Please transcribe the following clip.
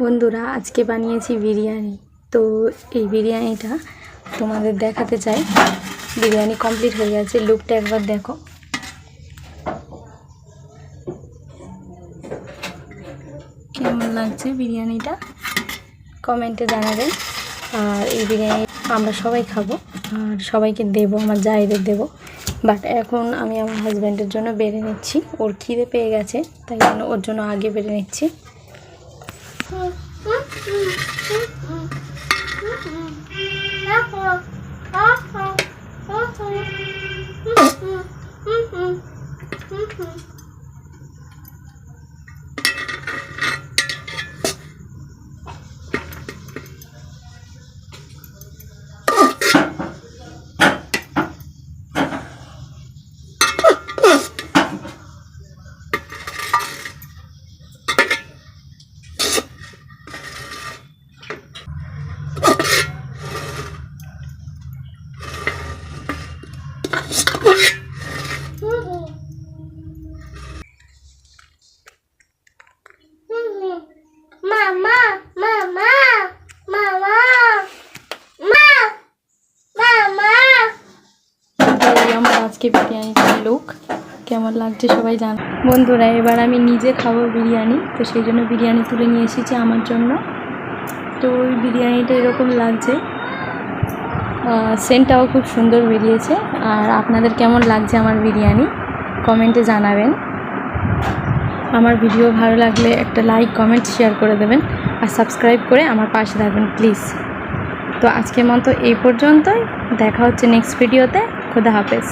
বন্ধুরা আজকে বানিয়েছি বিরিয়ানি। তো এই বিরিয়ানিটা তোমাদের দেখাতে চাই। বিরিয়ানি কমপ্লিট হয়ে গেছে, লুকটা একবার দেখো। কেমন লাগছে বিরিয়ানিটা কমেন্টে জানাবেন। আর এই বিরিয়ানি আমরা সবাই খাবো আর সবাইকে দেবো, আমার জায়েদের দেবো। বাট এখন আমি আমার হাজব্যান্ডের জন্য বেড়ে নিচ্ছি, ওর খিদে পেয়ে গেছে তাই জন্য ওর জন্য আগে বেড়ে নিচ্ছি। আজকে বিরিয়ানিটার লুক কেমন লাগছে সবাই জান। বন্ধুরা এবার আমি নিজে খাবো বিরিয়ানি, তো সেই জন্য বিরিয়ানি তুলে নিয়ে এসেছি আমার জন্য। তো ওই বিরিয়ানিটা এরকম লাগছে, সেন্টটাও খুব সুন্দর বেরিয়েছে। আর আপনাদের কেমন লাগছে আমার বিরিয়ানি কমেন্টে জানাবেন। আমার ভিডিও ভালো লাগলে একটা লাইক কমেন্ট শেয়ার করে দেবেন আর সাবস্ক্রাইব করে আমার পাশে থাকবেন প্লিজ। তো আজকের মতো এই পর্যন্তই, দেখা হচ্ছে নেক্সট ভিডিওতে। খোদা হাফেজ।